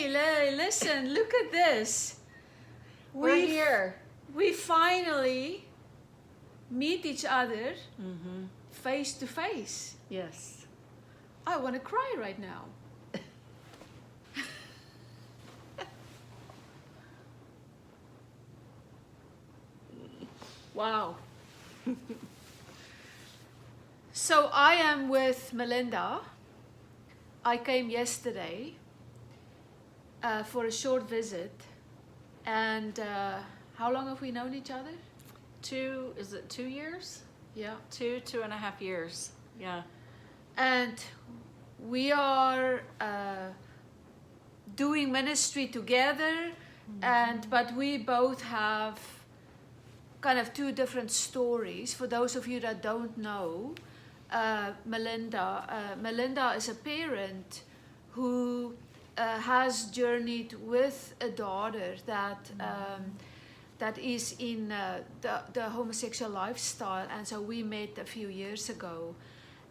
listen, look at this. We're here. We finally meet each other face to face. Yes. I want to cry right now. Wow. So I am with Melinda. I came yesterday for a short visit. And how long have we known each other? Is it 2 years? Yeah. 2.5 years. Yeah. And we are doing ministry together, but we both have kind of two different stories. For those of you that don't know, Melinda is a parent who has journeyed with a daughter that is in the homosexual lifestyle, and so we met a few years ago.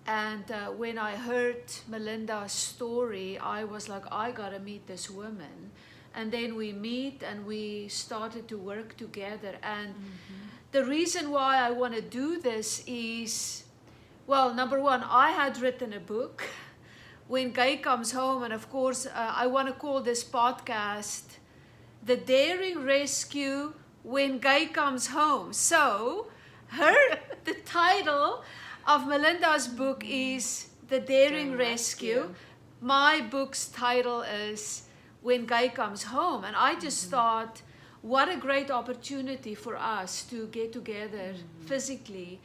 And when I heard Melinda's story, I was like, I gotta meet this woman. And then we meet and we started to work together. And the reason why I want to do this is, well, number one, I had written a book, When Gay Comes Home. And of course, I want to call this podcast The Daring Rescue When Gay Comes Home. So the title of Melinda's book is The Daring Rescue. My book's title is When Gay Comes Home. And I just thought, what a great opportunity for us to get together physically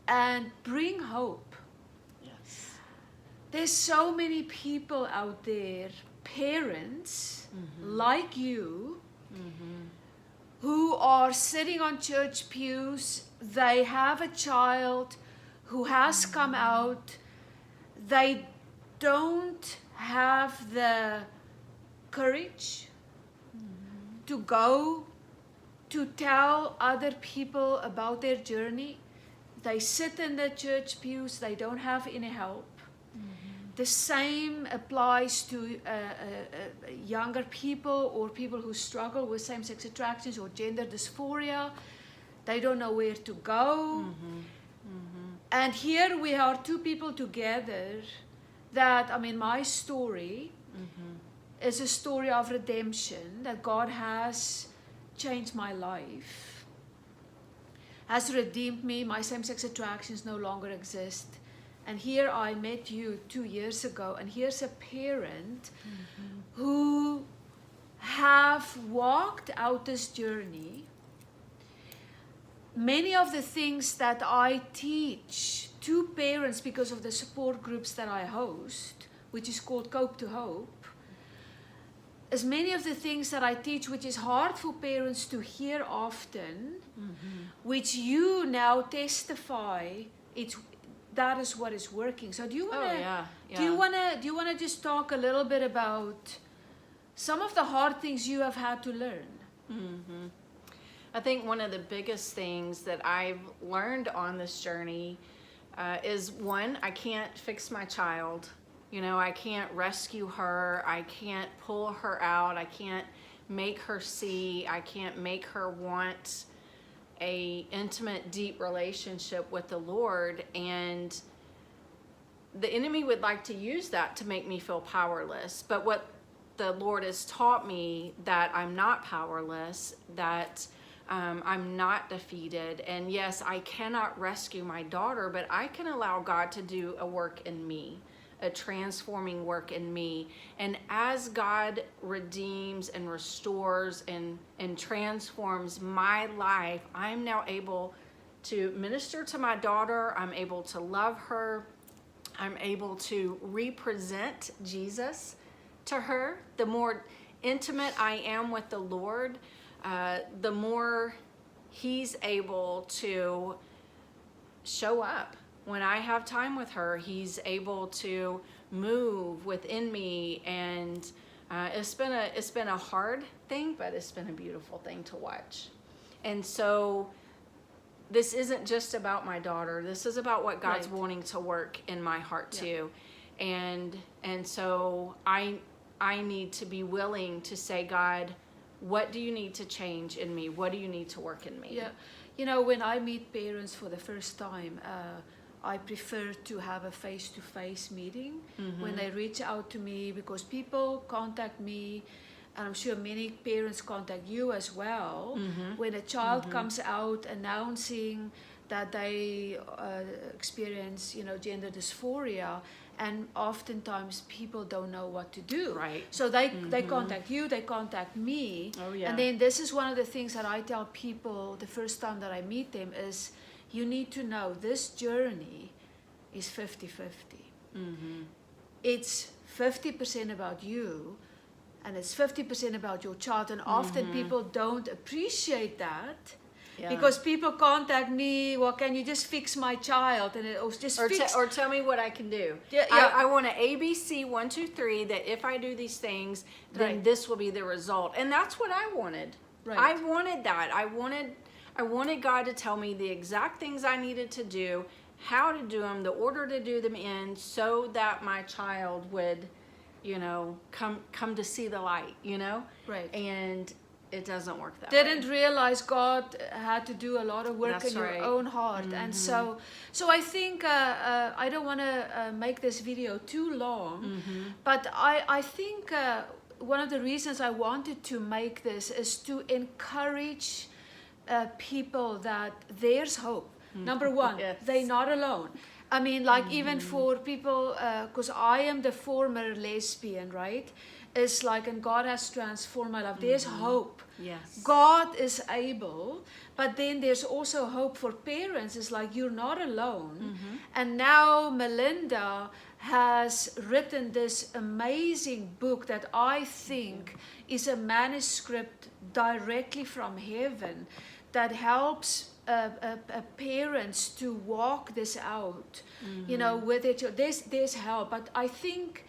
and bring hope. Yes. There's so many people out there, parents like you, who are sitting on church pews. They have a child who has come out. They don't have the courage to go to tell other people about their journey. They sit in the church pews. They don't have any help. The same applies to younger people or people who struggle with same-sex attractions or gender dysphoria. They don't know where to go. And here we are, two people together that, I mean, my story is a story of redemption, that God has changed my life, has redeemed me. My same-sex attractions no longer exist. And here I met you 2 years ago, and here's a parent who have walked out this journey. Many of the things that I teach to parents because of the support groups that I host, which is called Cope to Hope, is many of the things that I teach, which is hard for parents to hear often, which you now testify that is what is working. So do you want to do you want to just talk a little bit about some of the hard things you have had to learn? I think one of the biggest things that I've learned on this journey is, one, I can't fix my child. You know, I can't rescue her. I can't pull her out. I can't make her see. I can't make her want a intimate, deep relationship with the Lord. And the enemy would like to use that to make me feel powerless. But what the Lord has taught me, that I'm not powerless, that I'm not defeated. And yes, I cannot rescue my daughter, but I can allow God to do a work in me, a transforming work in me. And as God redeems and restores and transforms my life, I'm now able to minister to my daughter. I'm able to love her. I'm able to represent Jesus to her. The more intimate I am with the Lord, the more He's able to show up. When I have time with her, He's able to move within me, and it's been a hard thing, but it's been a beautiful thing to watch. And so this isn't just about my daughter. This is about what God's wanting to work in my heart too. And so I need to be willing to say, God, what do you need to change in me? What do you need to work in me? Yeah. You know, when I meet parents for the first time, I prefer to have a face-to-face meeting when they reach out to me, because people contact me, and I'm sure many parents contact you as well, when a child comes out announcing that they experience, gender dysphoria, and oftentimes people don't know what to do. Right. So they contact you, they contact me. Oh, yeah. And then this is one of the things that I tell people the first time that I meet them is, you need to know this journey is 50-50. It's 50% about you, and it's 50% about your child. And often people don't appreciate that. Yeah. Because people contact me, well, can you just fix my child? And or tell me what I can do. Yeah. I want an ABC 1, 2, 3, that if I do these things, then this will be the result. And that's what I wanted. Right. I wanted that. I wanted God to tell me the exact things I needed to do, how to do them, the order to do them in, so that my child would, come to see the light, Right. And it doesn't work that way. Didn't realize God had to do a lot of work in your own heart. And so I think I don't want to make this video too long, but I think one of the reasons I wanted to make this is to encourage people that there's hope. Number one, Yes. they're not alone. I mean, like even for people, because I am the former lesbian, right? It's like, and God has transformed my life. There's hope. Yes. God is able, but then there's also hope for parents. It's like, you're not alone. And now Melinda has written this amazing book that I think is a manuscript directly from heaven that helps parents to walk this out, with their children. There's help, but I think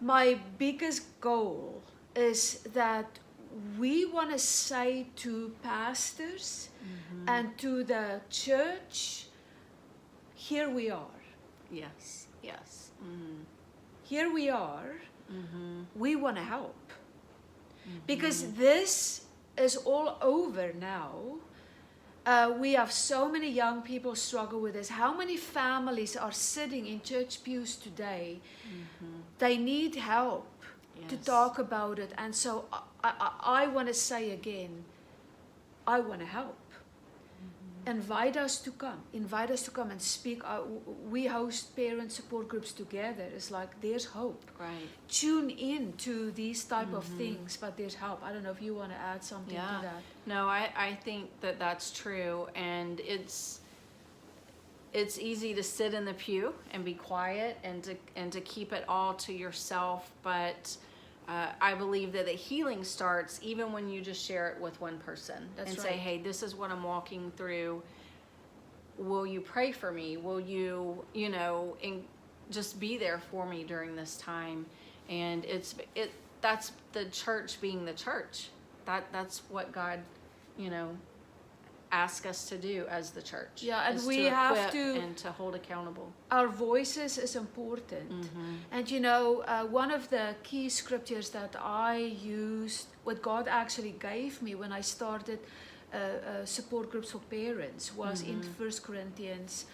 my biggest goal is that we want to say to pastors and to the church, here we are. Yes. Yes. Here we are. We want to help. Because this is all over now. We have so many young people struggle with this. How many families are sitting in church pews today? They need help to talk about it. And so I want to say again, I want to help. Invite us to come. Invite us to come and speak. We host parent support groups together. It's like, there's hope. Right. Tune in to these type of things, but there's help. I don't know if you want to add something to that. No, I think that that's true. And it's easy to sit in the pew and be quiet and to keep it all to yourself. But I believe that the healing starts even when you just share it with one person. That's and right. say, hey, this is what I'm walking through. Will you pray for me? Will you, just be there for me during this time? And that's the church being the church. That's what God, ask us to do as the church. Yeah, and is we to have equip to- and to hold accountable. Our voices is important. And one of the key scriptures that I used, what God actually gave me when I started support groups for parents, was in 1 Corinthians,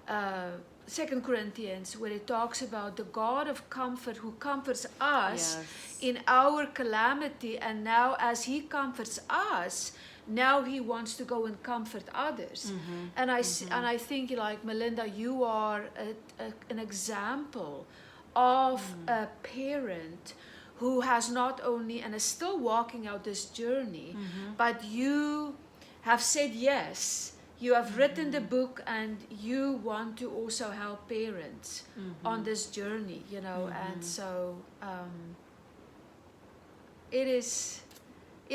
2 Corinthians, where it talks about the God of comfort who comforts us in our calamity, and now as he comforts us, now he wants to go and comfort others. And I think, like Melinda, you are an example of a parent who has not only and is still walking out this journey, but you have said yes. You have written the book, and you want to also help parents on this journey, and so it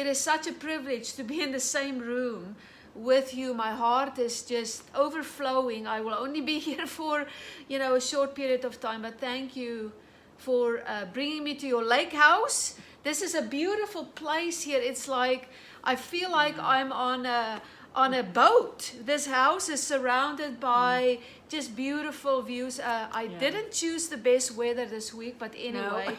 is such a privilege to be in the same room with you. My heart is just overflowing. I will only be here for, a short period of time, but thank you for bringing me to your lake house. This is a beautiful place here. It's like, I feel like I'm on a boat. This house is surrounded by just beautiful views. I didn't choose the best weather this week, but anyway.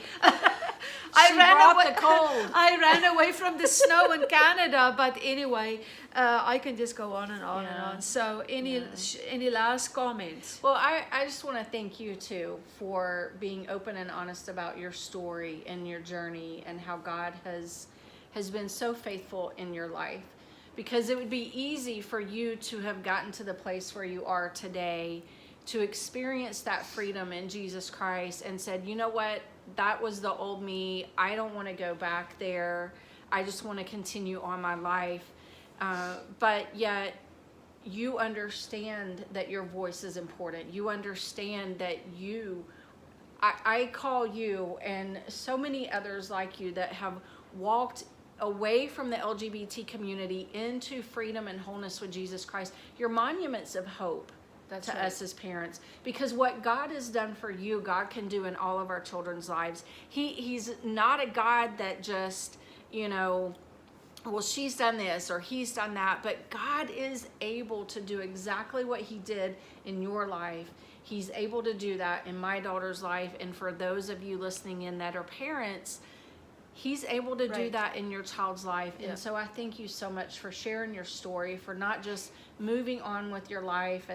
brought the cold. I ran away from the snow in Canada, but anyway, I can just go on and on and on. So any last comments? Well, I just want to thank you too for being open and honest about your story and your journey and how God has been so faithful in your life. Because it would be easy for you to have gotten to the place where you are today, to experience that freedom in Jesus Christ and said, you know what, that was the old me. I don't want to go back there. I just want to continue on my life. But yet you understand that your voice is important. You understand that I call you and so many others like you that have walked away from the LGBT community into freedom and wholeness with Jesus Christ. You're monuments of hope to us as parents, because what God has done for you, God can do in all of our children's lives. He's not a God that just, well, she's done this or he's done that, but God is able to do exactly what he did in your life. He's able to do that in my daughter's life, and for those of you listening in that are parents, he's able to do that in your child's life. And so I thank you so much for sharing your story, for not just moving on with your life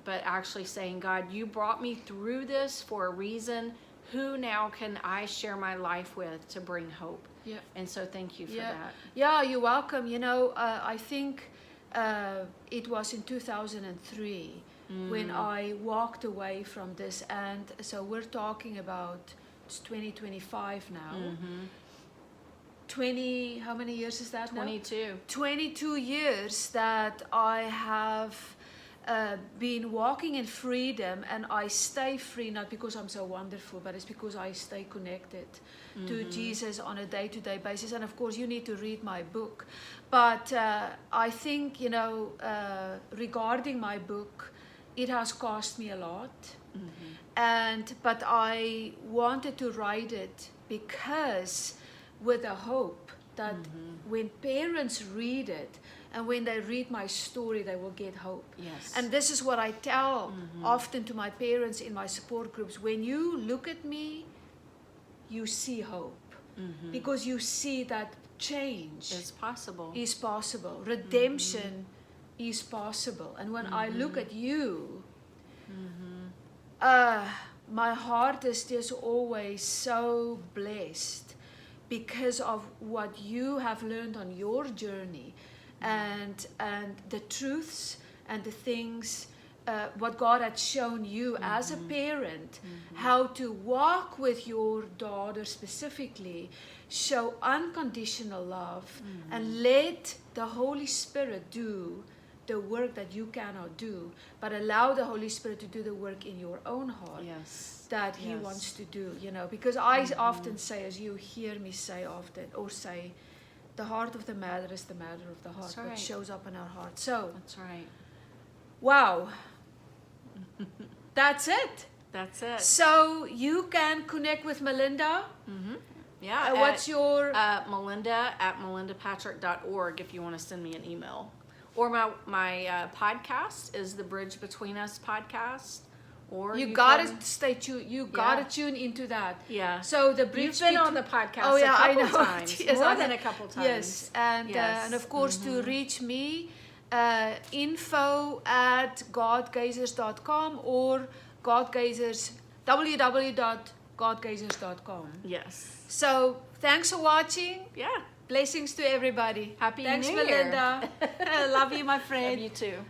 but actually saying, God, you brought me through this for a reason. Who now can I share my life with to bring hope? Yeah. And so thank you for that. Yeah, you're welcome. I think it was in 2003 when I walked away from this. And so we're talking about, it's 2025 now. 20, how many years is that 22. now? 22 years that I have been walking in freedom, and I stay free, not because I'm so wonderful, but it's because I stay connected to Jesus on a day-to-day basis. And of course, you need to read my book. But I think, regarding my book, it has cost me a lot. But I wanted to write it because with a hope that when parents read it and when they read my story, they will get hope. Yes. And this is what I tell often to my parents in my support groups. When you look at me, you see hope. Because you see that change is possible. Redemption is possible. And when I look at you, my heart is just always so blessed because of what you have learned on your journey, and the truths and the things, what God had shown you as a parent, how to walk with your daughter specifically, show unconditional love, and let the Holy Spirit do the work that you cannot do, but allow the Holy Spirit to do the work in your own heart that he wants to do, because I often say, as you hear me say often, or say, the heart of the matter is the matter of the heart, what shows up in our heart. So that's right. Wow. That's it. That's it. So you can connect with Melinda. Yeah. What's your Melinda at melindapatrick.org if you want to send me an email. Or my podcast is the Bridge Between Us podcast. Or you gotta stay tuned. You gotta tune into that. Yeah. So the bridge. You've been on the podcast a couple times. Yes, more than a couple times. Yes, and of course to reach me, info@godgazers.com or godgazers www.godgazers.com. Yes. So thanks for watching. Yeah. Blessings to everybody. Happy Thanks, New Melinda. Year. I love you, my friend. Love you too.